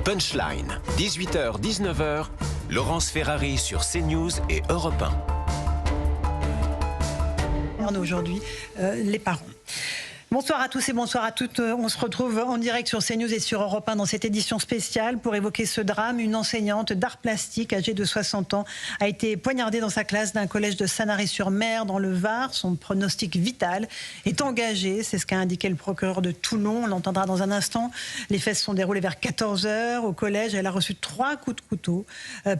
Punchline, 18h-19h, Laurence Ferrari sur CNews et Europe 1. Aujourd'hui, les parents. Bonsoir à tous et bonsoir à toutes. On se retrouve en direct sur CNews et sur Europe 1 dans cette édition spéciale pour évoquer ce drame. Une enseignante d'art plastique âgée de 60 ans a été poignardée dans sa classe d'un collège de Sanary-sur-Mer dans le Var. Son pronostic vital est engagé. C'est ce qu'a indiqué le procureur de Toulon. On l'entendra dans un instant. Les faits se sont déroulés vers 14h. Au collège, elle a reçu 3 coups de couteau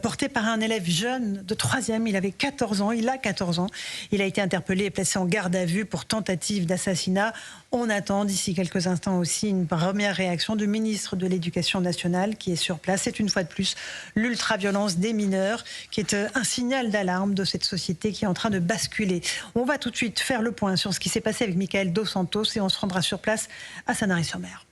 portés par un élève jeune de 3e. Il avait 14 ans. Il a 14 ans. Il a été interpellé et placé en garde à vue pour tentative d'assassinat. On attend d'ici quelques instants aussi une première réaction du ministre de l'Éducation nationale qui est sur place. C'est une fois de plus l'ultraviolence des mineurs qui est un signal d'alarme de cette société qui est en train de basculer. On va tout de suite faire le point sur ce qui s'est passé avec Michael Dos Santos et on se rendra sur place à Sanary-sur-Mer.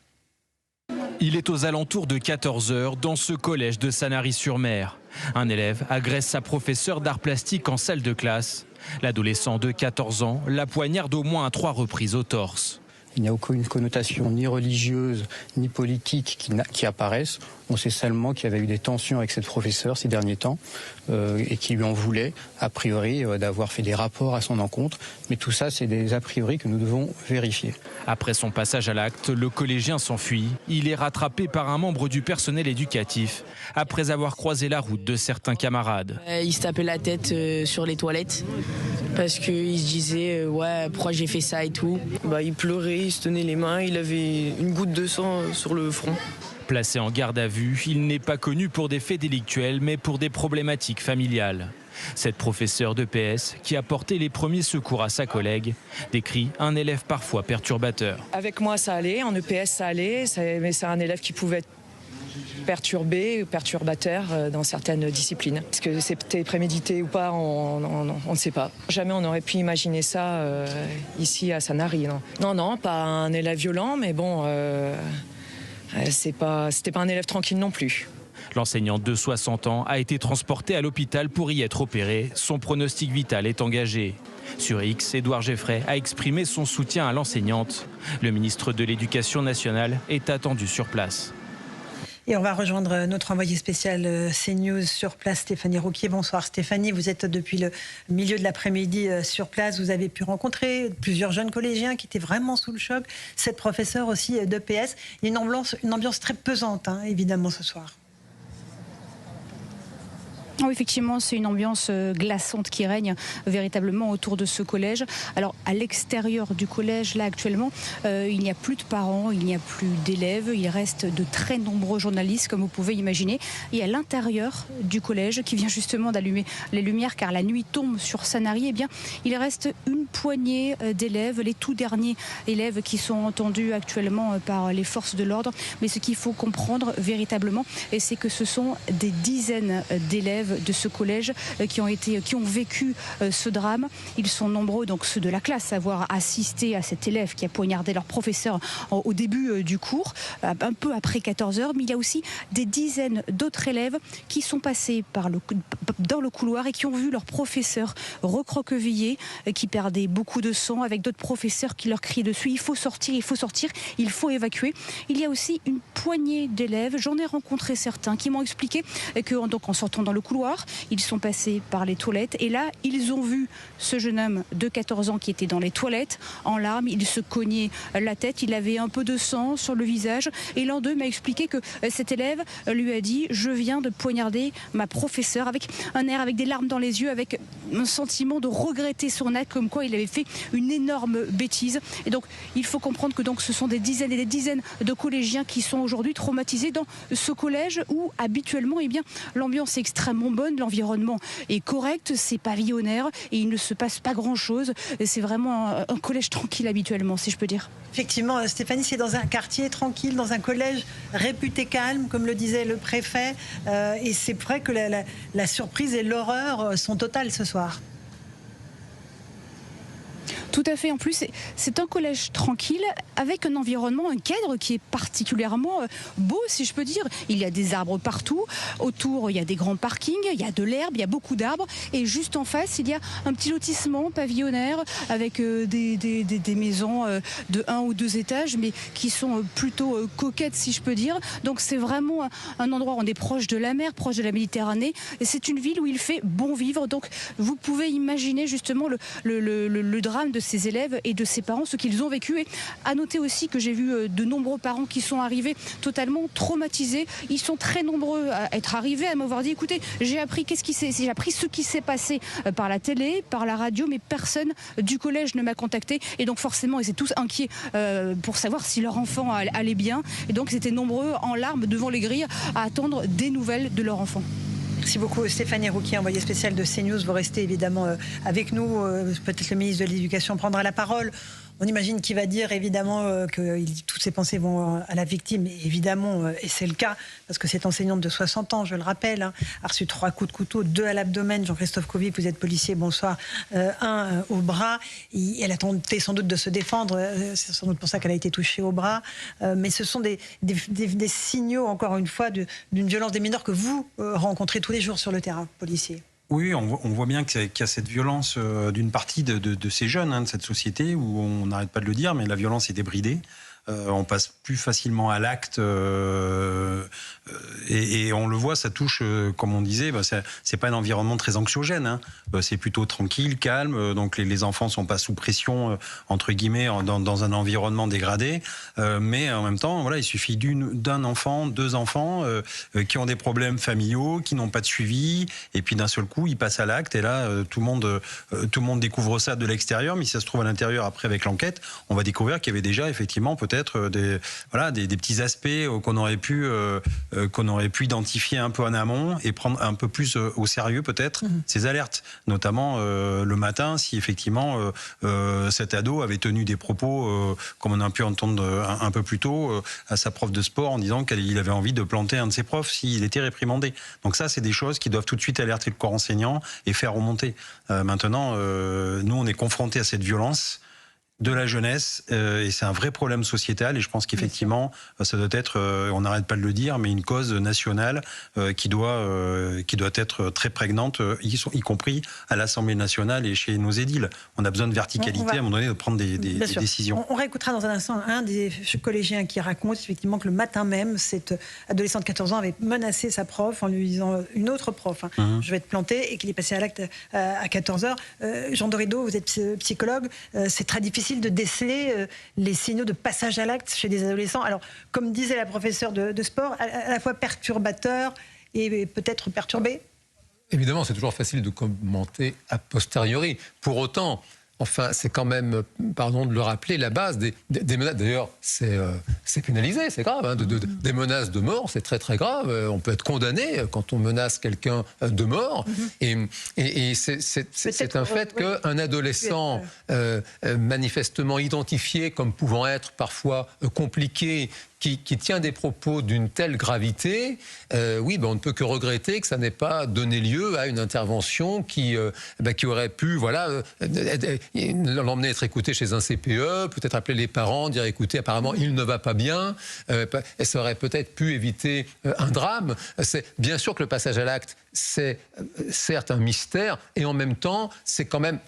Il est aux alentours de 14h dans ce collège de Sanary-sur-Mer. Un élève agresse sa professeure d'art plastique en salle de classe. L'adolescent de 14 ans la poignarde au moins à 3 reprises au torse. Il n'y a aucune connotation ni religieuse ni politique qui apparaissent. On sait seulement qu'il y avait eu des tensions avec cette professeure ces derniers temps et qui lui en voulait, a priori, d'avoir fait des rapports à son encontre. Mais tout ça, c'est des a priori que nous devons vérifier. Après son passage à l'acte, le collégien s'enfuit. Il est rattrapé par un membre du personnel éducatif après avoir croisé la route de certains camarades. Il se tapait la tête sur les toilettes parce qu'il se disait ouais, pourquoi j'ai fait ça et tout. Il pleurait, il se tenait les mains, il avait une goutte de sang sur le front. Placé en garde à vue, il n'est pas connu pour des faits délictuels, mais pour des problématiques familiales. Cette professeure de PS, qui a porté les premiers secours à sa collègue, décrit un élève parfois perturbateur. Avec moi, ça allait, en EPS, ça allait, mais c'est un élève qui pouvait être perturbateur dans certaines disciplines. Est-ce que c'était prémédité ou pas, on ne sait pas. Jamais on aurait pu imaginer ça ici à Sanary. Non, pas un élève violent, mais bon... c'était pas un élève tranquille non plus. L'enseignante de 60 ans a été transportée à l'hôpital pour y être opérée. Son pronostic vital est engagé. Sur X, Édouard Geffray a exprimé son soutien à l'enseignante. Le ministre de l'Éducation nationale est attendu sur place. Et on va rejoindre notre envoyée spéciale CNews sur place, Stéphanie Rouquier. Bonsoir Stéphanie, vous êtes depuis le milieu de l'après-midi sur place. Vous avez pu rencontrer plusieurs jeunes collégiens qui étaient vraiment sous le choc. Cette professeure aussi d'EPS. Il y a une ambiance très pesante, évidemment, ce soir. Oui, effectivement, c'est une ambiance glaçante qui règne véritablement autour de ce collège. Alors, à l'extérieur du collège, là, actuellement, il n'y a plus de parents, il n'y a plus d'élèves. Il reste de très nombreux journalistes, comme vous pouvez imaginer. Et à l'intérieur du collège, qui vient justement d'allumer les lumières, car la nuit tombe sur Sanary, eh bien, il reste une poignée d'élèves, les tout derniers élèves qui sont entendus actuellement par les forces de l'ordre. Mais ce qu'il faut comprendre véritablement, c'est que ce sont des dizaines d'élèves de ce collège qui ont vécu ce drame. Ils sont nombreux, donc ceux de la classe, à avoir assisté à cet élève qui a poignardé leur professeur au début du cours, un peu après 14h. Mais il y a aussi des dizaines d'autres élèves qui sont passés dans le couloir et qui ont vu leur professeur recroquevillé, qui perdait beaucoup de sang, avec d'autres professeurs qui leur crient dessus. Il faut sortir, il faut évacuer. Il y a aussi une poignée d'élèves. J'en ai rencontré certains qui m'ont expliqué que, donc, en sortant dans le couloir, ils sont passés par les toilettes et là, ils ont vu ce jeune homme de 14 ans qui était dans les toilettes en larmes. Il se cognait la tête, il avait un peu de sang sur le visage et l'un d'eux m'a expliqué que cet élève lui a dit « Je viens de poignarder ma professeure » avec un air, avec des larmes dans les yeux, avec un sentiment de regretter son acte, comme quoi il avait fait une énorme bêtise. Et donc, il faut comprendre que ce sont des dizaines et des dizaines de collégiens qui sont aujourd'hui traumatisés dans ce collège où habituellement, l'ambiance est extrêmement bonne, l'environnement est correct, c'est pavillonnaire et il ne se passe pas grand-chose. C'est vraiment un collège tranquille habituellement, si je peux dire. Effectivement, Stéphanie, c'est dans un quartier tranquille, dans un collège réputé calme, comme le disait le préfet. Et c'est vrai que la surprise et l'horreur sont totales ce soir. Tout à fait. En plus, c'est un collège tranquille avec un environnement, un cadre qui est particulièrement beau, si je peux dire. Il y a des arbres partout. Autour, il y a des grands parkings, il y a de l'herbe, il y a beaucoup d'arbres. Et juste en face, il y a un petit lotissement pavillonnaire avec des maisons de 1 ou 2 étages, mais qui sont plutôt coquettes, si je peux dire. Donc c'est vraiment un endroit où on est proche de la mer, proche de la Méditerranée. Et c'est une ville où il fait bon vivre. Donc vous pouvez imaginer justement le drame de ces élèves et de ces parents, ce qu'ils ont vécu. Et à noter aussi que j'ai vu de nombreux parents qui sont arrivés totalement traumatisés. Ils sont très nombreux à être arrivés, à m'avoir dit, écoutez, j'ai appris ce qui s'est passé par la télé, par la radio, mais personne du collège ne m'a contacté. Et donc forcément, ils étaient tous inquiets pour savoir si leur enfant allait bien. Et donc ils étaient nombreux en larmes devant les grilles à attendre des nouvelles de leur enfant. Merci beaucoup Stéphanie Rouquier, envoyée spéciale de CNews. Vous restez évidemment avec nous. Peut-être le ministre de l'Éducation prendra la parole. On imagine qu'il va dire évidemment que toutes ses pensées vont à la victime, évidemment, et c'est le cas, parce que cette enseignante de 60 ans, je le rappelle, a reçu 3 coups de couteau, 2 à l'abdomen. Jean-Christophe Couvic, vous êtes policier, bonsoir, 1 au bras. Elle a tenté sans doute de se défendre, c'est sans doute pour ça qu'elle a été touchée au bras, mais ce sont des signaux, encore une fois, d'une violence des mineurs que vous rencontrez tous les jours sur le terrain, policier. Oui, on voit bien qu'il y a cette violence d'une partie de ces jeunes, de cette société, où on n'arrête pas de le dire, mais la violence est débridée. On passe plus facilement à l'acte et on le voit, ça touche, comme on disait, c'est pas un environnement très anxiogène, c'est plutôt tranquille, calme, donc les enfants sont pas sous pression entre guillemets dans un environnement dégradé, mais en même temps, voilà, il suffit d'un enfant, 2 enfants qui ont des problèmes familiaux, qui n'ont pas de suivi, et puis d'un seul coup ils passent à l'acte, et là tout le monde découvre ça de l'extérieur, mais si ça se trouve à l'intérieur après avec l'enquête, on va découvrir qu'il y avait déjà effectivement peut-être des petits aspects qu'on aurait pu identifier un peu en amont et prendre un peu plus au sérieux peut-être ces alertes, notamment le matin, si effectivement cet ado avait tenu des propos comme on a pu entendre un peu plus tôt à sa prof de sport en disant qu'il avait envie de planter un de ses profs s'il était réprimandé. Donc ça, c'est des choses qui doivent tout de suite alerter le corps enseignant et faire remonter. Maintenant, nous on est confrontés à cette violence de la jeunesse, et c'est un vrai problème sociétal, et je pense qu'effectivement ça doit être, on n'arrête pas de le dire, mais une cause nationale qui doit être très prégnante, y compris à l'Assemblée nationale et chez nos édiles. On a besoin de verticalité à un moment donné, de prendre des décisions. On réécoutera dans un instant un des collégiens qui raconte effectivement que le matin même, cette adolescente de 14 ans avait menacé sa prof en lui disant, une autre prof, je vais te planter, et qu'il est passé à l'acte à 14h. Jean Dorido, vous êtes psychologue, c'est très difficile de déceler les signaux de passage à l'acte chez des adolescents. Alors, comme disait la professeure de sport, à la fois perturbateur et peut-être perturbé. Évidemment, c'est toujours facile de commenter a posteriori. Pour autant, enfin, c'est quand même, pardon de le rappeler, la base des menaces. D'ailleurs, c'est pénalisé, c'est grave. Des menaces de mort, c'est très très grave. On peut être condamné quand on menace quelqu'un de mort. Et c'est un fait qu'un adolescent manifestement identifié comme pouvant être parfois compliqué, qui tient des propos d'une telle gravité, oui, on ne peut que regretter que ça n'ait pas donné lieu à une intervention qui aurait pu, l'emmener être écouté chez un CPE, peut-être appeler les parents, dire écoutez, apparemment il ne va pas bien, et ça aurait peut-être pu éviter un drame. C'est bien sûr que le passage à l'acte, c'est certes un mystère, et en même temps, c'est quand même,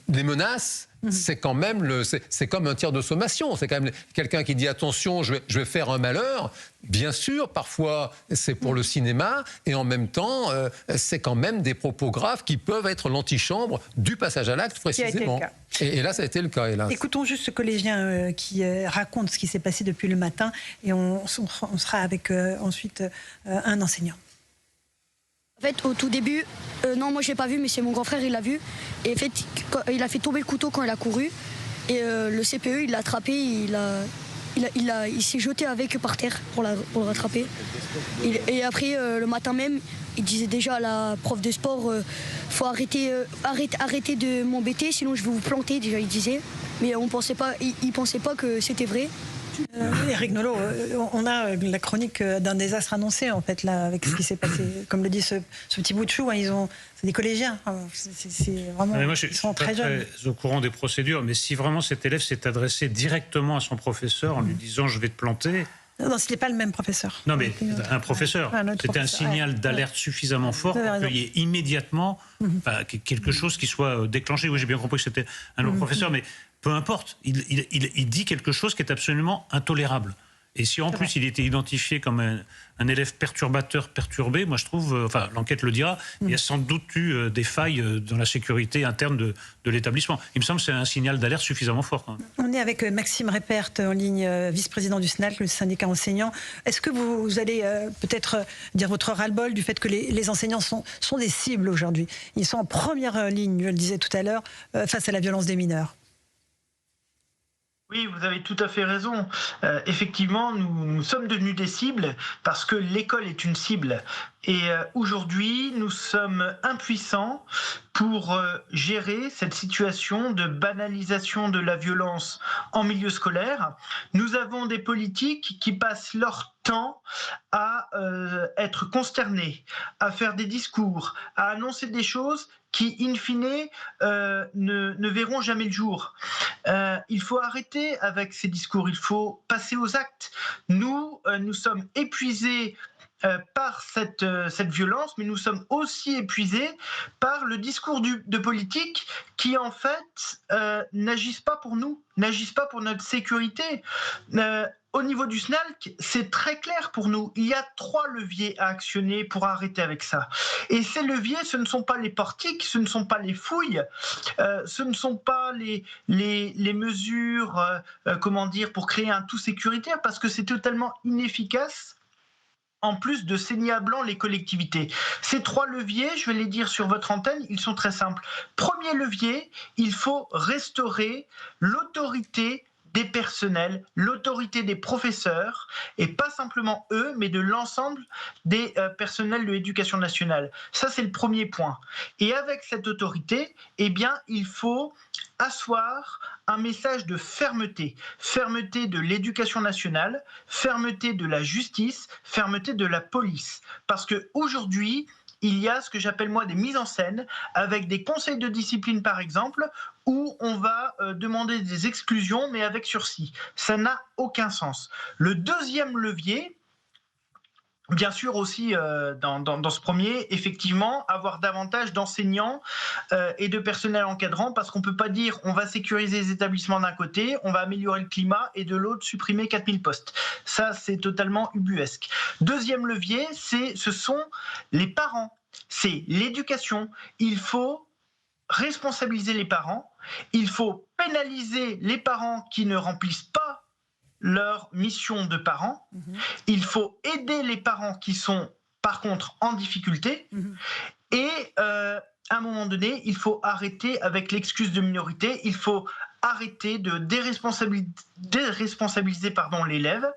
les menaces. C'est quand même c'est comme un tir de sommation. C'est quand même quelqu'un qui dit attention, je vais faire un malheur. Bien sûr, parfois c'est pour le cinéma, et en même temps, c'est quand même des propos graves qui peuvent être l'antichambre du passage à l'acte précisément. Et là, ça a été le cas, hélas. Écoutons juste ce collégien qui raconte ce qui s'est passé depuis le matin, et on sera avec ensuite un enseignant. En fait, au tout début, non, moi je l'ai pas vu, mais c'est mon grand frère, il l'a vu. Et en fait, il a fait tomber le couteau quand il a couru. Et le CPE, il l'a attrapé, il s'est jeté avec par terre pour le rattraper. Et après, le matin même, il disait déjà à la prof de sport, faut arrêter de m'embêter, sinon je vais vous planter, déjà il disait. Mais il pensait pas que c'était vrai. Éric Nolot, on a la chronique d'un désastre annoncé, en fait, là, avec ce qui s'est passé. Comme le dit ce petit bout de chou, hein, c'est des collégiens. C'est vraiment, moi, je ils sont suis très jeunes. Très au courant des procédures, mais si vraiment cet élève s'est adressé directement à son professeur en lui disant « je vais te planter », non, ce n'est pas le même professeur. non, mais un professeur. C'était un signal d'alerte suffisamment fort pour qu'il y ait immédiatement quelque chose qui soit déclenché. Oui, j'ai bien compris que c'était un autre professeur, mais peu importe. Il dit quelque chose qui est absolument intolérable. Et si en plus il était identifié comme un élève perturbateur, perturbé, moi je trouve, l'enquête le dira, il y a sans doute eu des failles dans la sécurité interne de l'établissement. Il me semble que c'est un signal d'alerte suffisamment fort. Quand même. On est avec Maxime Reppert en ligne, vice-président du SNALC, le syndicat enseignant. Est-ce que vous allez peut-être dire votre ras-le-bol du fait que les enseignants sont des cibles aujourd'hui? Ils sont en première ligne, je le disais tout à l'heure, face à la violence des mineurs. Oui, vous avez tout à fait raison. Effectivement, nous sommes devenus des cibles parce que l'école est une cible. Et aujourd'hui, nous sommes impuissants pour gérer cette situation de banalisation de la violence en milieu scolaire. Nous avons des politiques qui passent leur temps à être consternés, à faire des discours, à annoncer des choses qui, in fine, ne verront jamais le jour. Il faut arrêter avec ces discours, il faut passer aux actes. Nous sommes épuisés par cette violence, mais nous sommes aussi épuisés par le discours de politique qui, en fait, n'agissent pas pour nous, n'agissent pas pour notre sécurité. Au niveau du SNALC, c'est très clair pour nous. Il y a 3 leviers à actionner pour arrêter avec ça. Et ces leviers, ce ne sont pas les portiques, ce ne sont pas les fouilles, ce ne sont pas les mesures, pour créer un tout sécuritaire, parce que c'est totalement inefficace. En plus de saigner à blanc les collectivités. Ces 3 leviers, je vais les dire sur votre antenne, ils sont très simples. Premier levier, il faut restaurer l'autorité des personnels, l'autorité des professeurs, et pas simplement eux, mais de l'ensemble des personnels de l'éducation nationale. Ça, c'est le premier point. Et avec cette autorité, eh bien, il faut asseoir un message de fermeté. Fermeté de l'éducation nationale, fermeté de la justice, fermeté de la police. Parce qu'aujourd'hui, il y a ce que j'appelle moi des mises en scène, avec des conseils de discipline par exemple, où on va demander des exclusions, mais avec sursis. Ça n'a aucun sens. Le deuxième levier, bien sûr aussi dans ce premier, effectivement, avoir davantage d'enseignants et de personnel encadrant, parce qu'on ne peut pas dire on va sécuriser les établissements d'un côté, on va améliorer le climat, et de l'autre supprimer 4000 postes. Ça, c'est totalement ubuesque. Deuxième levier, ce sont les parents, c'est l'éducation. Il faut responsabiliser les parents, il faut pénaliser les parents qui ne remplissent pas leur mission de parents. Il faut aider les parents qui sont, par contre, en difficulté. Et à un moment donné, il faut arrêter avec l'excuse de minorité. Il faut arrêter de déresponsabiliser l'élève,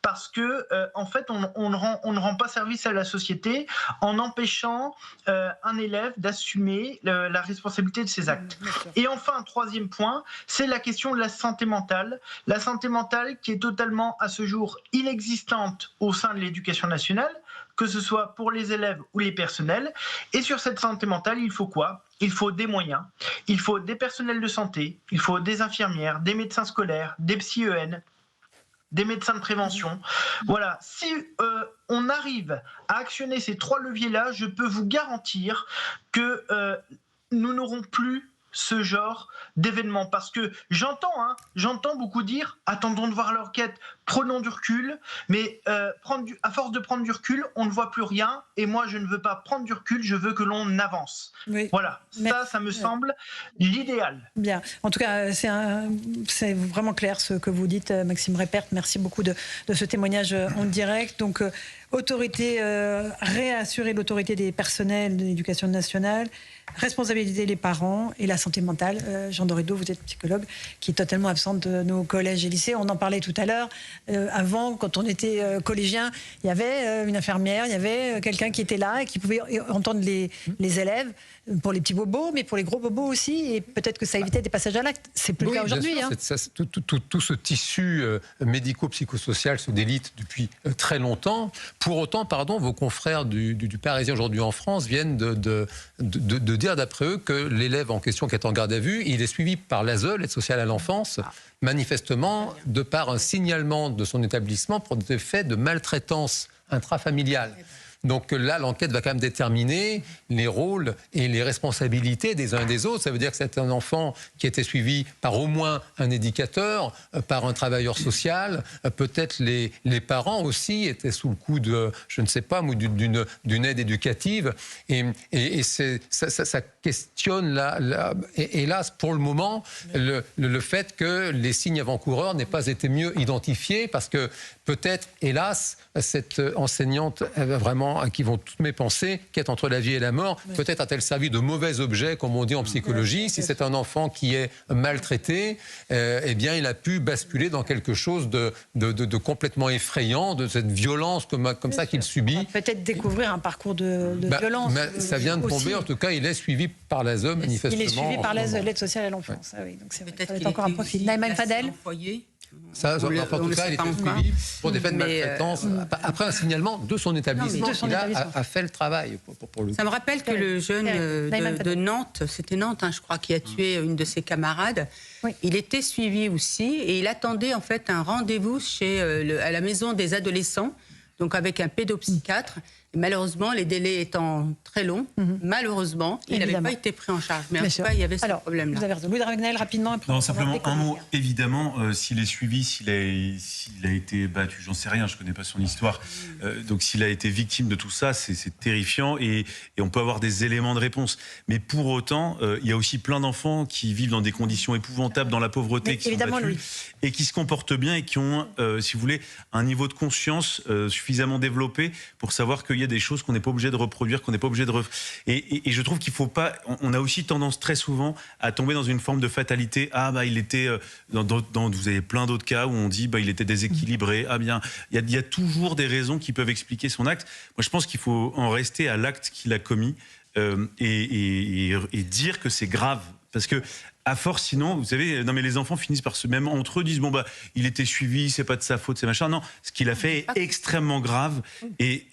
parce que en fait on ne rend pas service à la société en empêchant un élève d'assumer la responsabilité de ses actes. Et enfin, un troisième point, c'est la question de la santé mentale qui est totalement à ce jour inexistante au sein de l'éducation nationale, que ce soit pour les élèves ou les personnels. Et sur cette santé mentale, il faut quoi ? Il faut des moyens, il faut des personnels de santé, il faut des infirmières, des médecins scolaires, des psy-EN, des médecins de prévention. Voilà, si on arrive à actionner ces 3 leviers-là, je peux vous garantir que nous n'aurons plus ce genre d'événement, parce que j'entends beaucoup dire attendons de voir l'enquête, prenons du recul, mais à force de prendre du recul, on ne voit plus rien, et moi je ne veux pas prendre du recul, je veux que l'on avance. Oui. Voilà, ça me semble l'idéal. Bien, en tout cas c'est vraiment clair ce que vous dites, Maxime Reppert. Merci beaucoup de ce témoignage en direct. Donc réassurer l'autorité des personnels de l'éducation nationale, responsabiliser les parents et la santé mentale. Jean Dorido, vous êtes psychologue, qui est totalement absente de nos collèges et lycées. On en parlait tout à l'heure. Avant, quand on était collégien, il y avait une infirmière, il y avait quelqu'un qui était là et qui pouvait entendre les élèves. pour les petits bobos, mais pour les gros bobos aussi, et peut-être que ça évitait des passages à l'acte. C'est plus le cas aujourd'hui. Tout ce tissu médico-psychosocial se délite depuis très longtemps. Pour autant, vos confrères du Parisien aujourd'hui en France viennent de dire d'après eux que l'élève en question qui est en garde à vue, il est suivi par l'ASE, l'aide sociale à l'enfance, manifestement de par un signalement de son établissement pour des faits de maltraitance intrafamiliale. Donc là, l'enquête va quand même déterminer les rôles et les responsabilités des uns et des autres. Ça veut dire que c'est un enfant qui était suivi par au moins un éducateur, par un travailleur social. Peut-être les parents aussi étaient sous le coup de, je ne sais pas, d'une aide éducative. Et ça questionne, hélas, pour le moment, le fait que les signes avant-coureurs n'aient pas été mieux identifiés, parce que peut-être, hélas, cette enseignante vraiment à qui vont toutes mes pensées, qui est entre la vie et la mort, peut-être a-t-elle servi de mauvais objet, comme on dit en psychologie. Si c'est un enfant qui est maltraité, eh bien, il a pu basculer dans quelque chose de complètement effrayant, de cette violence comme ça qu'il subit. Peut-être découvrir un parcours de violence. Ça vient de tomber, aussi. En tout cas, il est suivi par l'ASE, manifestement. Il est suivi par l'ASE, l'aide sociale à l'enfance. Ah oui, donc c'est peut-être encore un profil. Naïma Fadel. Ça, en tout cas, il était suivi pour des faits de maltraitance. Après un signalement de son établissement, il a fait le travail. Pour le ça me rappelle que le jeune de Nantes, c'était Nantes, je crois, qui a tué une de ses camarades. Oui. Il était suivi aussi et il attendait en fait un rendez-vous à la maison des adolescents, donc avec un pédopsychiatre. Et malheureusement, les délais étant très longs, malheureusement, il n'avait pas été pris en charge. Mais en tout cas, il y avait ce problème-là. Vous avez raison. Louis Dragnel, rapidement. Non, simplement un mot. Évidemment, s'il est suivi, s'il a été battu, j'en sais rien, je ne connais pas son histoire. Donc s'il a été victime de tout ça, c'est terrifiant et on peut avoir des éléments de réponse. Mais pour autant, il y a aussi plein d'enfants qui vivent dans des conditions épouvantables, dans la pauvreté, qui sont battus, et qui se comportent bien et qui ont, si vous voulez, un niveau de conscience suffisamment développé pour savoir qu'il y a des choses qu'on n'est pas obligé de reproduire, qu'on n'est pas obligé de et je trouve qu'il faut pas. On a aussi tendance très souvent à tomber dans une forme de fatalité. Ah bah il était vous avez plein d'autres cas où on dit bah il était déséquilibré. Ah bien il y a toujours des raisons qui peuvent expliquer son acte. Moi je pense qu'il faut en rester à l'acte qu'il a commis et dire que c'est grave. Parce que, à force, sinon, vous savez, non mais les enfants finissent par même entre eux disent bon bah il était suivi, c'est pas de sa faute, c'est machin. Non, ce qu'il a fait est extrêmement grave et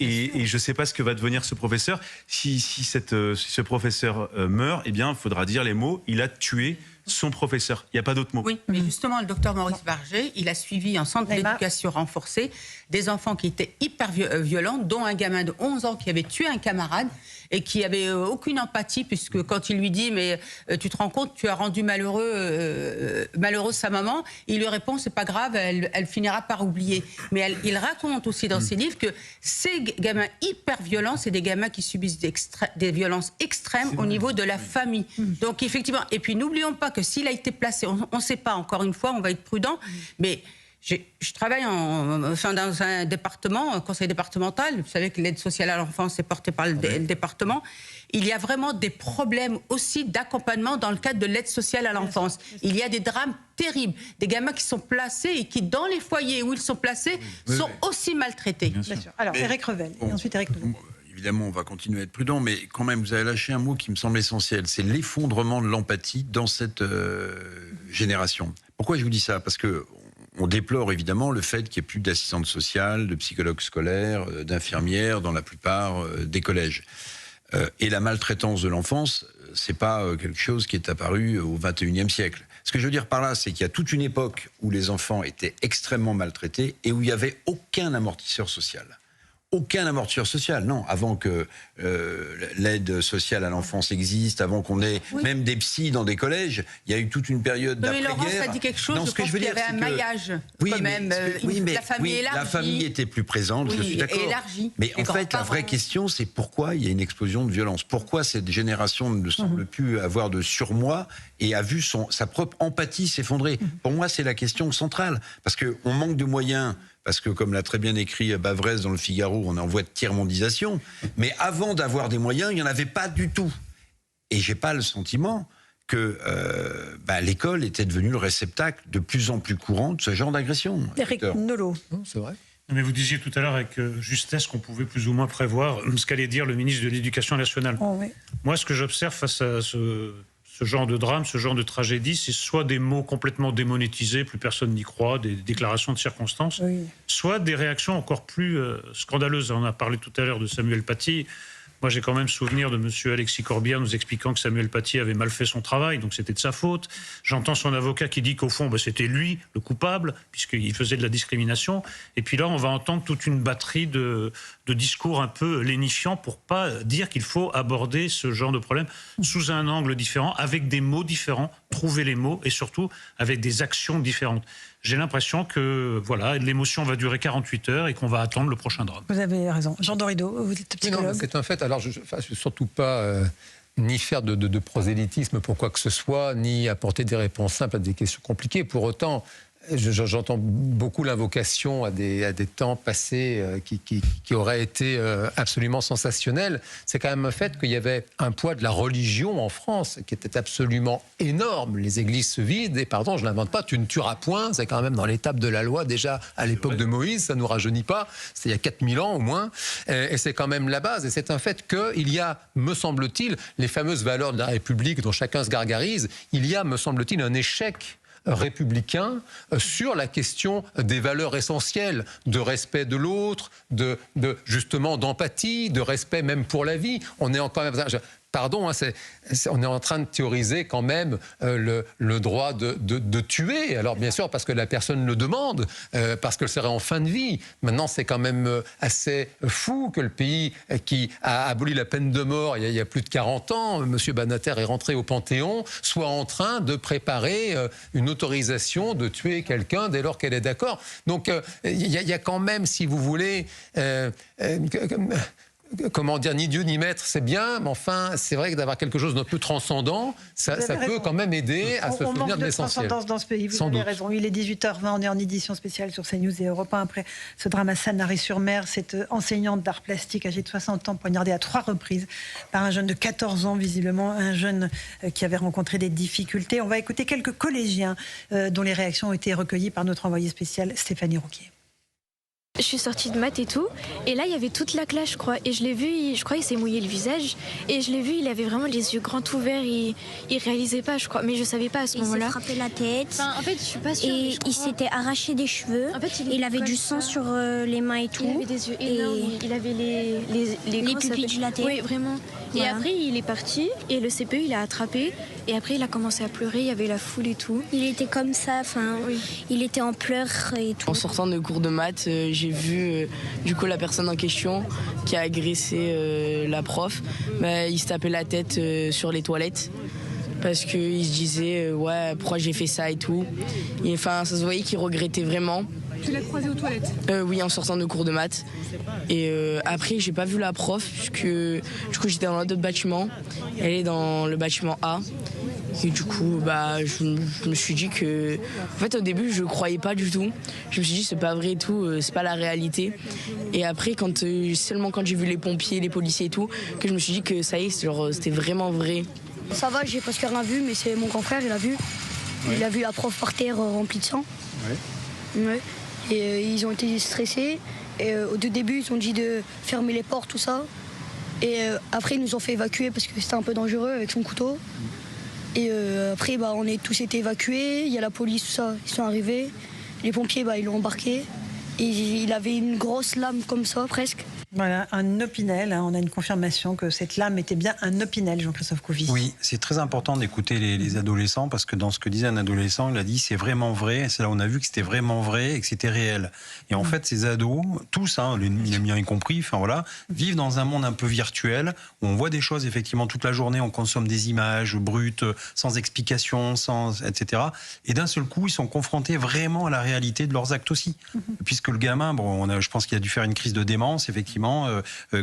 je sais pas ce que va devenir ce professeur. Si ce professeur meurt, eh bien, il faudra dire les mots. Il a tué son professeur. Il n'y a pas d'autre mot. Oui, mais justement, le docteur Maurice Barger, il a suivi en centre d'éducation renforcée des enfants qui étaient hyper violents, dont un gamin de 11 ans qui avait tué un camarade et qui avait aucune empathie, puisque quand il lui dit mais tu te rends compte, tu as rendu malheureuse sa maman, il lui répond c'est pas grave, elle finira par oublier. Mais il raconte aussi dans ses livres que ces gamins hyper violents, c'est des gamins qui subissent des violences extrêmes au niveau de la famille. Donc effectivement, et puis n'oublions pas que s'il a été placé, on ne sait pas, encore une fois, on va être prudent, mais je travaille dans un département, un conseil départemental. Vous savez que l'aide sociale à l'enfance est portée par le département. Il y a vraiment des problèmes aussi d'accompagnement dans le cadre de l'aide sociale à l'enfance. Il y a des drames terribles, des gamins qui sont placés et qui, dans les foyers où ils sont placés, sont aussi maltraités. Bien sûr. Alors, Éric Revel, et ensuite Éric Nolot. Évidemment, on va continuer à être prudent, mais quand même, vous avez lâché un mot qui me semble essentiel, c'est l'effondrement de l'empathie dans cette génération. Pourquoi je vous dis ça ? Parce que on déplore évidemment le fait qu'il n'y ait plus d'assistantes sociales, de psychologues scolaires, d'infirmières dans la plupart des collèges. Et la maltraitance de l'enfance, c'est pas quelque chose qui est apparu au XXIe siècle. Ce que je veux dire par là, c'est qu'il y a toute une époque où les enfants étaient extrêmement maltraités et où il n'y avait aucun amortisseur social. Aucun amortisseur social, non. Avant que l'aide sociale à l'enfance existe, avant qu'on ait même des psys dans des collèges, il y a eu toute une période d'après-guerre. Mais Laurent, ça dit quelque chose. Non, je pense qu'il y avait un maillage. La famille élargie. La famille était plus présente, je suis d'accord. Mais en fait, la vraie question, c'est pourquoi il y a une explosion de violence. Pourquoi cette génération ne semble plus avoir de surmoi et a vu sa propre empathie s'effondrer. Pour moi, c'est la question centrale. Parce qu'on manque de moyens. Parce que, comme l'a très bien écrit Bavrez dans le Figaro, on est en voie de tiers-mondisation. Mais avant d'avoir des moyens, il n'y en avait pas du tout. Et j'ai pas le sentiment que l'école était devenue le réceptacle de plus en plus courant de ce genre d'agression. Éric Nolot. C'est vrai. Mais vous disiez tout à l'heure avec justesse qu'on pouvait plus ou moins prévoir ce qu'allait dire le ministre de l'Éducation nationale. Oh, oui. Moi, ce que j'observe face à ce genre de drame, ce genre de tragédie, c'est soit des mots complètement démonétisés, plus personne n'y croit, des déclarations de circonstances, oui, soit des réactions encore plus scandaleuses. On a parlé tout à l'heure de Samuel Paty. Moi, j'ai quand même souvenir de M. Alexis Corbière nous expliquant que Samuel Paty avait mal fait son travail, donc c'était de sa faute. J'entends son avocat qui dit qu'au fond, c'était lui le coupable, puisqu'il faisait de la discrimination. Et puis là, on va entendre toute une batterie de discours un peu lénifiants pour pas dire qu'il faut aborder ce genre de problème sous un angle différent, avec des mots différents, trouver les mots, et surtout avec des actions différentes. J'ai l'impression que voilà, l'émotion va durer 48 heures et qu'on va attendre le prochain drame. Vous avez raison. Jean Dorido, vous êtes psychologue. Non, c'est un fait. Alors, je ne veux surtout pas ni faire de prosélytisme pour quoi que ce soit, ni apporter des réponses simples à des questions compliquées. Pour autant, j'entends beaucoup l'invocation à des temps passés qui auraient été absolument sensationnels. C'est quand même un fait qu'il y avait un poids de la religion en France qui était absolument énorme. Les églises se vident et, pardon, je ne l'invente pas, tu ne tueras point. C'est quand même dans l'étape de la loi déjà à l'époque de Moïse, ça ne nous rajeunit pas. C'était il y a 4000 ans au moins. Et c'est quand même la base. Et c'est un fait qu'il y a, me semble-t-il, les fameuses valeurs de la République dont chacun se gargarise, il y a, me semble-t-il, un échec républicain sur la question des valeurs essentielles, de respect de l'autre, justement d'empathie, de respect même pour la vie. On est encore... Pardon, on est en train de théoriser quand même le droit de tuer. Alors bien sûr, parce que la personne le demande, parce qu'elle serait en fin de vie. Maintenant, c'est quand même assez fou que le pays qui a aboli la peine de mort il y a plus de 40 ans, M. Banater est rentré au Panthéon, soit en train de préparer une autorisation de tuer quelqu'un dès lors qu'elle est d'accord. Donc il y a quand même, si vous voulez... comment dire, ni Dieu ni maître, c'est bien, mais enfin, c'est vrai que d'avoir quelque chose d'un peu transcendant, ça peut quand même aider à se souvenir de l'essentiel. On manque de transcendance dans ce pays, vous avez raison. Il est 18h20, on est en édition spéciale sur CNews et Europe 1 après ce drame à Sanary-sur-Mer. Cette enseignante d'art plastique âgée de 60 ans, poignardée à 3 reprises par un jeune de 14 ans, visiblement, un jeune qui avait rencontré des difficultés. On va écouter quelques collégiens dont les réactions ont été recueillies par notre envoyée spéciale Stéphanie Rouquier. Je suis sortie de maths et tout, et là il y avait toute la classe, je crois, et je l'ai vu, je crois il s'est mouillé le visage, et je l'ai vu, il avait vraiment les yeux grands ouverts, il réalisait pas, je crois, mais je savais pas à ce moment-là. Il s'est frappé la tête, enfin, en fait je suis pas sûre, et il s'était arraché des cheveux, en fait, il avait du sang sur les mains et tout. Il avait des yeux énormes, il avait les pupilles dilatées. Oui, vraiment. Et après il est parti, et le CPE il a attrapé, et après il a commencé à pleurer, il y avait la foule et tout. Il était comme ça, enfin, il était en pleurs et tout. En sortant de cours de maths, j'ai vu du coup la personne en question qui a agressé la prof. Il se tapait la tête sur les toilettes parce qu'il se disait ouais, pourquoi j'ai fait ça et tout. Et enfin, ça se voyait qu'il regrettait vraiment. Tu l'as croisé aux toilettes? Oui, en sortant de cours de maths. Et après, j'ai pas vu la prof puisque du coup j'étais dans l'autre bâtiment. Elle est dans le bâtiment A. Et du coup, je me suis dit que... En fait, au début, je croyais pas du tout. Je me suis dit, c'est pas vrai et tout, c'est pas la réalité. Et après, seulement quand j'ai vu les pompiers, les policiers et tout, que je me suis dit que ça y est, c'était vraiment vrai. Ça va, j'ai presque rien vu, mais c'est mon grand frère, il a vu. Ouais. Il a vu la prof par terre remplie de sang. Ouais. Ouais. Et ils ont été stressés. Et au début, ils ont dit de fermer les portes, tout ça. Et après, ils nous ont fait évacuer parce que c'était un peu dangereux avec son couteau. Et après, on est tous été évacués. Il y a la police, tout ça, ils sont arrivés. Les pompiers, ils l'ont embarqué. Et il avait une grosse lame comme ça, presque. Voilà, un opinel. On a une confirmation que cette lame était bien un opinel, Jean-Christophe Couvi. Oui, c'est très important d'écouter les adolescents parce que dans ce que disait un adolescent, il a dit c'est vraiment vrai. C'est là où on a vu que c'était vraiment vrai et que c'était réel. Et en fait, ces ados, tous, les miens y compris, vivent dans un monde un peu virtuel où on voit des choses effectivement toute la journée, on consomme des images brutes, sans explication, etc. Et d'un seul coup, ils sont confrontés vraiment à la réalité de leurs actes aussi. Puisque le gamin, je pense qu'il a dû faire une crise de démence, effectivement,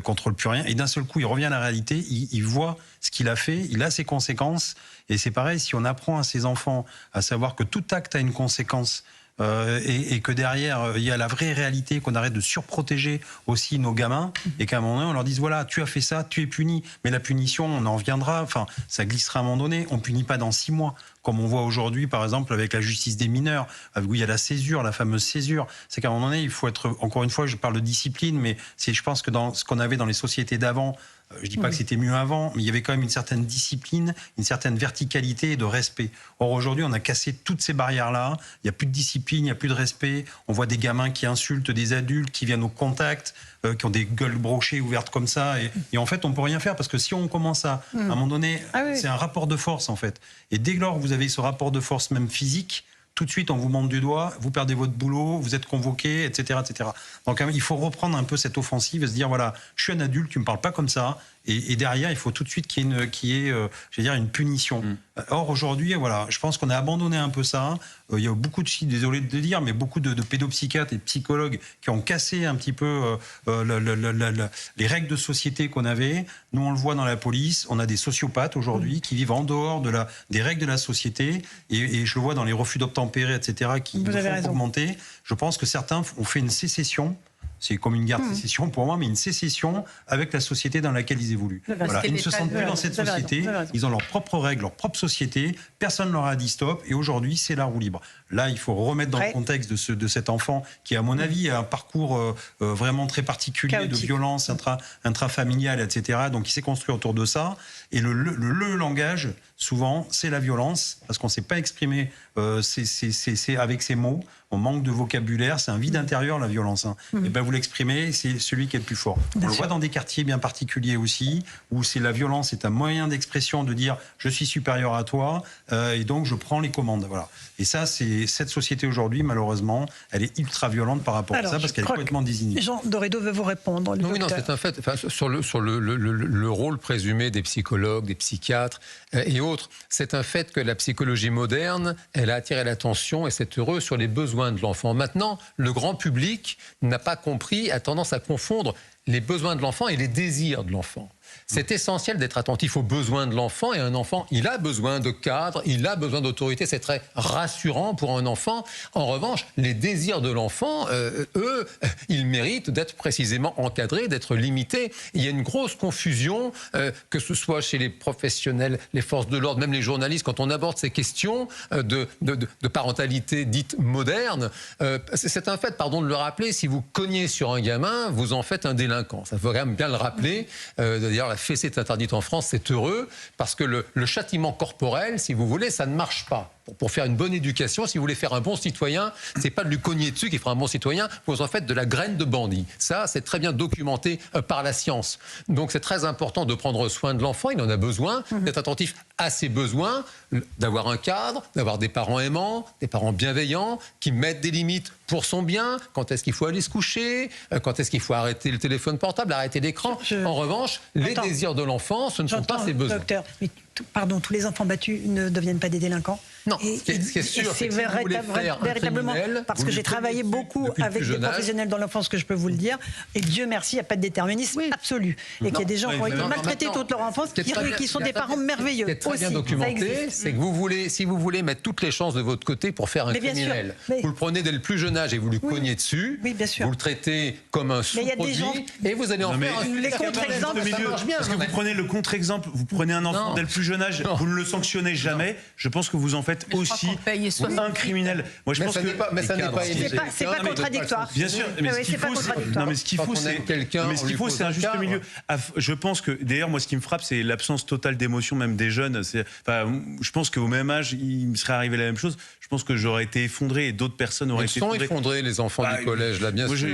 contrôle plus rien. Et d'un seul coup, il revient à la réalité, il voit ce qu'il a fait, il a ses conséquences. Et c'est pareil, si on apprend à ses enfants à savoir que tout acte a une conséquence, et que derrière, il y a la vraie réalité, qu'on arrête de surprotéger aussi nos gamins, et qu'à un moment donné, on leur dise, voilà, tu as fait ça, tu es puni, mais la punition, on en reviendra, ça glissera à un moment donné, on punit pas dans 6 mois. comme on voit aujourd'hui, par exemple, avec la justice des mineurs, où il y a la césure, la fameuse césure. C'est qu'à un moment donné, il faut être, encore une fois, je parle de discipline, mais je pense que dans ce qu'on avait dans les sociétés d'avant, je dis pas que c'était mieux avant, mais il y avait quand même une certaine discipline, une certaine verticalité et de respect. Or, aujourd'hui, on a cassé toutes ces barrières-là. Il n'y a plus de discipline, il n'y a plus de respect. On voit des gamins qui insultent des adultes, qui viennent au contact, qui ont des gueules brochées ouvertes comme ça. Et en fait, on peut rien faire parce que si on commence à un moment donné, c'est un rapport de force, en fait. Et dès lors que vous avez ce rapport de force, même physique, tout de suite, on vous monte du doigt, vous perdez votre boulot, vous êtes convoqué, etc., etc. Donc, il faut reprendre un peu cette offensive et se dire, voilà, je suis un adulte, tu me parles pas comme ça. Et derrière, il faut tout de suite qu'il y ait une punition. Or, aujourd'hui, voilà, je pense qu'on a abandonné un peu ça. Il y a beaucoup désolé de le dire, mais beaucoup de pédopsychiatres et de psychologues qui ont cassé un petit peu les règles de société qu'on avait. Nous, on le voit dans la police, on a des sociopathes aujourd'hui qui vivent en dehors des règles de la société. Et je le vois dans les refus d'obtempérer, etc., qui ont augmenté. Je pense que certains ont fait une sécession. C'est comme une guerre de sécession pour moi, mais une sécession avec la société dans laquelle ils évoluent. Voilà. Ils ne se sentent plus dans cette société, ils ont leurs propres règles, leur propre société, personne ne leur a dit stop, et aujourd'hui, c'est la roue libre. Là, il faut remettre dans le contexte de cet enfant qui, à mon avis, a un parcours vraiment très particulier, chaotique, de violence intrafamiliale, etc. Donc, il s'est construit autour de ça. Et le langage, souvent, c'est la violence, parce qu'on ne sait pas exprimer c'est avec ses mots. On manque de vocabulaire, c'est un vide intérieur, la violence. Et ben vous l'exprimez, c'est celui qui est le plus fort. On le voit dans des quartiers bien particuliers aussi, où c'est la violence est un moyen d'expression de dire je suis supérieur à toi et donc je prends les commandes. Voilà. Et ça, c'est cette société aujourd'hui, malheureusement, elle est ultra violente par rapport à ça parce qu'elle est complètement désignée. Jean Doredo veut vous répondre. Oui, non, c'est un fait. Enfin, sur le rôle présumé des psychologues, des psychiatres et autres, c'est un fait que la psychologie moderne, elle a attiré l'attention et c'est heureux sur les besoins de l'enfant. Maintenant, le grand public n'a pas compris, a tendance à confondre les besoins de l'enfant et les désirs de l'enfant. C'est essentiel d'être attentif aux besoins de l'enfant, et un enfant, il a besoin de cadre, il a besoin d'autorité, c'est très rassurant pour un enfant. En revanche, les désirs de l'enfant, eux, ils méritent d'être précisément encadrés, d'être limités. Il y a une grosse confusion, que ce soit chez les professionnels, les forces de l'ordre, même les journalistes, quand on aborde ces questions de parentalité dite moderne. C'est un fait, pardon de le rappeler, si vous cognez sur un gamin, vous en faites un délinquant. Ça faut quand même bien le rappeler. D'ailleurs, la fessée est interdite en France, c'est heureux, parce que le châtiment corporel, si vous voulez, ça ne marche pas. Pour faire une bonne éducation, si vous voulez faire un bon citoyen, c'est pas de lui cogner dessus qui fera un bon citoyen, vous en faites de la graine de bandit. Ça, c'est très bien documenté par la science. Donc c'est très important de prendre soin de l'enfant, il en a besoin, d'être attentif à ses besoins, d'avoir un cadre, d'avoir des parents aimants, des parents bienveillants, qui mettent des limites pour son bien, quand est-ce qu'il faut aller se coucher, quand est-ce qu'il faut arrêter le téléphone portable, arrêter l'écran. En revanche, les désirs de l'enfant, ce ne sont pas ses besoins. Docteur, mais pardon, tous les enfants battus ne deviennent pas des délinquants? Non, ce qui est sûr, c'est véritablement parce que j'ai travaillé beaucoup avec des professionnels dans l'enfance, que je peux vous le dire, et Dieu merci, il n'y a pas de déterminisme absolu. Et qu'il y a des gens qui ont été maltraités toute leur enfance, qui sont des parents merveilleux. Ce qui est très bien documenté, c'est que si vous voulez mettre toutes les chances de votre côté pour faire un criminel, vous le prenez dès le plus jeune âge et vous lui cognez dessus, vous le traitez comme un sous-produit, et vous allez en faire les contre-exemples. Parce que vous prenez le contre-exemple, vous prenez un enfant dès le plus jeune âge, vous ne le sanctionnez jamais, je pense que vous en faites aussi un criminel. Moi, je pense que c'est pas contradictoire. Bien sûr, mais ce qu'il faut, c'est un juste milieu. Je pense que, d'ailleurs, moi, ce qui me frappe, c'est l'absence totale d'émotion, même des jeunes. Je pense qu'au même âge, il me serait arrivé la même chose. Je pense que j'aurais été effondré et d'autres personnes auraient été effondrées. Ils sont effondrés, les enfants du collège, là, bien sûr.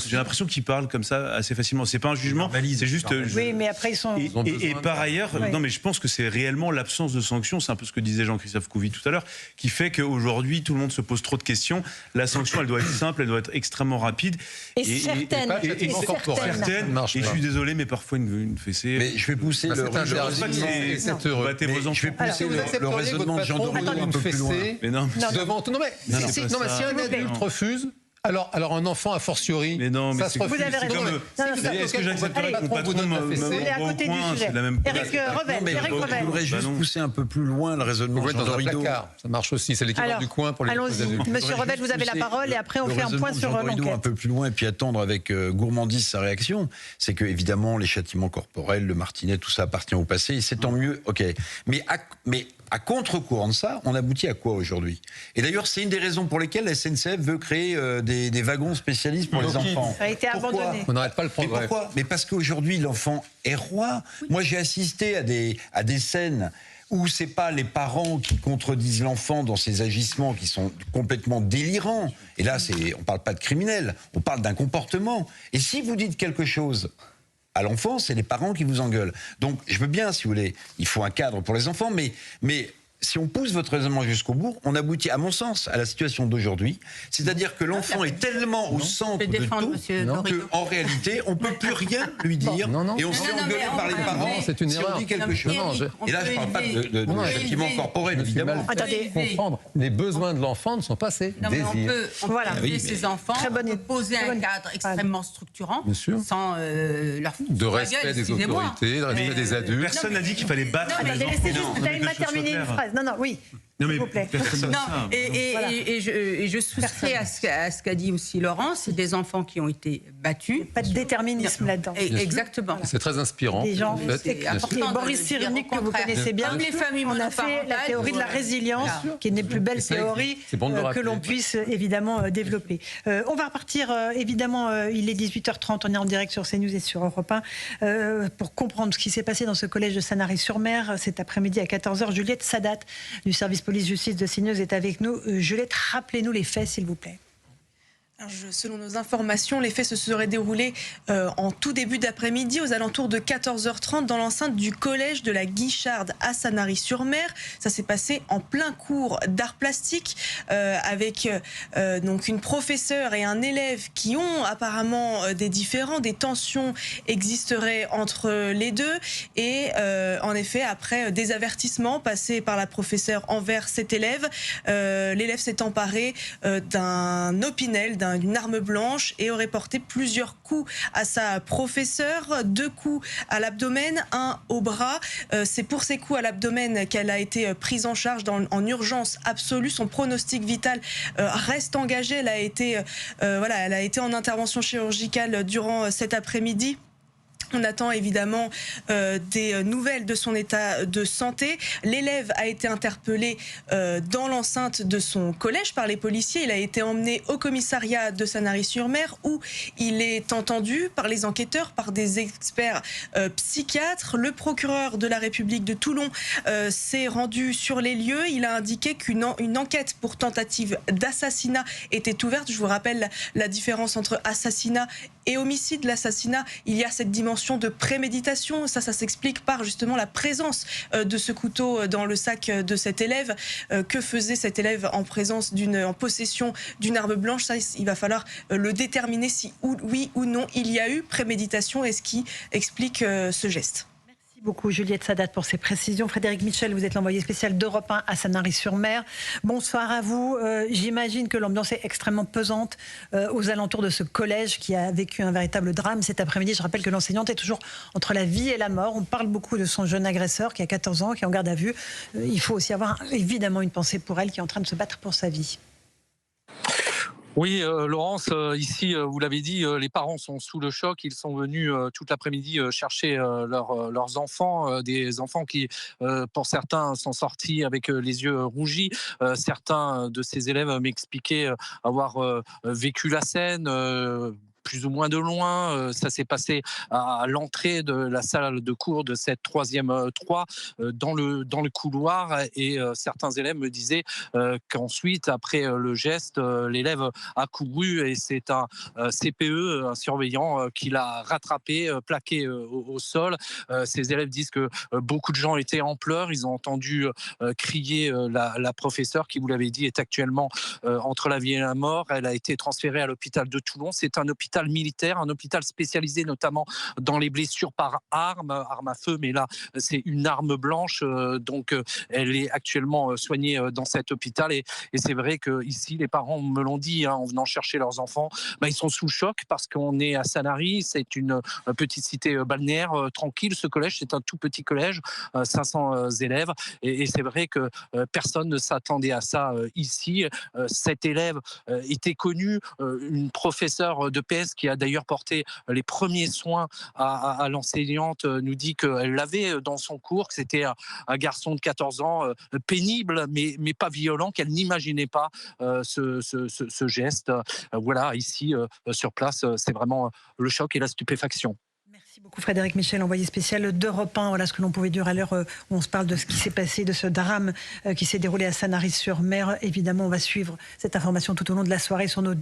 J'ai l'impression qu'ils parlent comme ça assez facilement. C'est pas un jugement, c'est juste. Oui, mais après, ils sont. Et par ailleurs, non, mais je pense que c'est réellement l'absence de sanctions. C'est un peu ce que disait Jean-Christophe Couvi tout à l'heure, qui fait qu'aujourd'hui, tout le monde se pose trop de questions. La sanction, elle doit être simple, elle doit être extrêmement rapide. Et certaine. Et je suis désolé, mais parfois une fessée. Mais je vais pousser le raisonnement de Jean Doredo un peu plus loin. Si un adulte refuse. Alors un enfant a fortiori, ça se refuse. Vous avez raison. Est-ce que j'accepterais que mon patron me côté du sujet. Eric Revel. Je voudrais juste pousser un peu plus loin le raisonnement de Jean Doredo. Ça marche aussi, c'est l'équivalent du coin pour les adultes. Monsieur Revel, vous avez la parole et après on fait un point sur l'enquête. Un peu plus loin et puis attendre avec gourmandise sa réaction. C'est que évidemment les châtiments corporels, le martinet, tout ça appartient au passé et c'est tant mieux. Ok, mais à contre-courant de ça, on aboutit à quoi aujourd'hui? Et d'ailleurs, c'est une des raisons pour lesquelles la SNCF veut créer des wagons spécialistes pour les enfants. Ça a été abandonné. On n'arrête pas le progrès. Mais pourquoi? Mais parce qu'aujourd'hui, l'enfant est roi. Moi, j'ai assisté à des scènes où c'est pas les parents qui contredisent l'enfant dans ses agissements qui sont complètement délirants. Et là, on parle pas de criminels, on parle d'un comportement. Et si vous dites quelque chose à l'enfant, c'est les parents qui vous engueulent. Donc, je veux bien, si vous voulez, il faut un cadre pour les enfants, mais si on pousse votre raisonnement jusqu'au bout, on aboutit, à mon sens, à la situation d'aujourd'hui. C'est-à-dire que l'enfant est tellement au centre de tout qu'en réalité, on ne peut plus rien lui dire et on se fait engueuler par les parents si on dit quelque chose. Et là, je ne parle pas de châtiment corporel, évidemment. Attendez, comprendre. Les besoins de l'enfant ne sont pas ses désirs. On peut élever ses enfants, on peut poser un cadre extrêmement structurant, sans leur foutre de respect des autorités, de respect des adultes. Personne n'a dit qu'il fallait battre les enfants. Laissez-moi terminer une phrase. Non, oui. Non, mais s'il vous plaît. Et je souscris à ce qu'a dit aussi Laurent, c'est des enfants qui ont été battus. Pas de déterminisme là-dedans. Exactement. C'est très inspirant. Des gens, et Boris Cyrulnik, que vous connaissez bien, on a fait la théorie de la résilience, qui est une des plus belles théories que l'on puisse évidemment développer. On va repartir, évidemment, il est 18h30, on est en direct sur CNews et sur Europe 1, pour comprendre ce qui s'est passé dans ce collège de Sanary-sur-Mer cet après-midi à 14h. Juliette Sadat, du service police-justice de CNews, est avec nous. Juliette, rappelez-nous les faits, s'il vous plaît. Selon nos informations, les faits se seraient déroulés en tout début d'après-midi, aux alentours de 14h30, dans l'enceinte du collège de la Guicharde à Sanary-sur-Mer. Ça s'est passé en plein cours d'art plastique, avec donc une professeure et un élève qui ont apparemment des différends, des tensions existeraient entre les deux. Et en effet, après des avertissements passés par la professeure envers cet élève, l'élève s'est emparé d'un opinel, d'une arme blanche, et aurait porté plusieurs coups à sa professeure, 2 coups à l'abdomen, 1 au bras. C'est pour ces coups à l'abdomen qu'elle a été prise en charge en urgence absolue. Son pronostic vital reste engagé. Elle a été en intervention chirurgicale durant cet après-midi. On attend évidemment des nouvelles de son état de santé. L'élève a été interpellé dans l'enceinte de son collège par les policiers. Il a été emmené au commissariat de Sanary-sur-Mer, où il est entendu par les enquêteurs, par des experts psychiatres. Le procureur de la République de Toulon s'est rendu sur les lieux. Il a indiqué qu'une enquête pour tentative d'assassinat était ouverte. Je vous rappelle la différence entre assassinat et homicide. L'assassinat, il y a cette dimension de préméditation. Ça s'explique par justement la présence de ce couteau dans le sac de cet élève. Que faisait cet élève en possession d'une arme blanche? Ça, il va falloir le déterminer si oui ou non il y a eu préméditation, et ce qui explique ce geste. Merci beaucoup Juliette Sadat pour ces précisions. Frédéric Michel, vous êtes l'envoyé spécial d'Europe 1 à Sanary-sur-Mer. Bonsoir à vous. J'imagine que l'ambiance est extrêmement pesante aux alentours de ce collège qui a vécu un véritable drame cet après-midi. Je rappelle que l'enseignante est toujours entre la vie et la mort. On parle beaucoup de son jeune agresseur qui a 14 ans, qui est en garde à vue. Il faut aussi avoir évidemment une pensée pour elle qui est en train de se battre pour sa vie. Oui, Laurence, ici, vous l'avez dit, les parents sont sous le choc. Ils sont venus toute l'après-midi chercher leurs enfants, des enfants qui, pour certains, sont sortis avec les yeux rougis. Certains de ces élèves m'expliquaient avoir vécu la scène plus ou moins de loin. Ça s'est passé à l'entrée de la salle de cours de cette 3e 3, dans le couloir. Et certains élèves me disaient qu'ensuite, après le geste, l'élève a couru et c'est un CPE, un surveillant, qui l'a rattrapé, plaqué au sol. Ces élèves disent que beaucoup de gens étaient en pleurs. Ils ont entendu crier la professeure qui, vous l'avez dit, est actuellement entre la vie et la mort. Elle a été transférée à l'hôpital de Toulon. C'est un hôpital militaire, un hôpital spécialisé notamment dans les blessures par arme à feu, mais là c'est une arme blanche, donc elle est actuellement soignée dans cet hôpital. Et c'est vrai que ici les parents me l'ont dit, en venant chercher leurs enfants, ils sont sous choc parce qu'on est à Sanary, c'est une petite cité balnéaire tranquille. Ce collège, c'est un tout petit collège, 500 élèves, et c'est vrai que personne ne s'attendait à ça ici. Cet élève était connu, une professeure de PS maîtresse qui a d'ailleurs porté les premiers soins à l'enseignante nous dit qu'elle l'avait dans son cours, que c'était un garçon de 14 ans pénible mais pas violent, qu'elle n'imaginait pas ce geste. Voilà, ici sur place, c'est vraiment le choc et la stupéfaction. Merci beaucoup Frédéric Michel, envoyé spécial d'Europe 1. Voilà ce que l'on pouvait dire à l'heure où on se parle de ce qui s'est passé, de ce drame qui s'est déroulé à Sanary-sur-Mer. Évidemment, on va suivre cette information tout au long de la soirée sur nos deux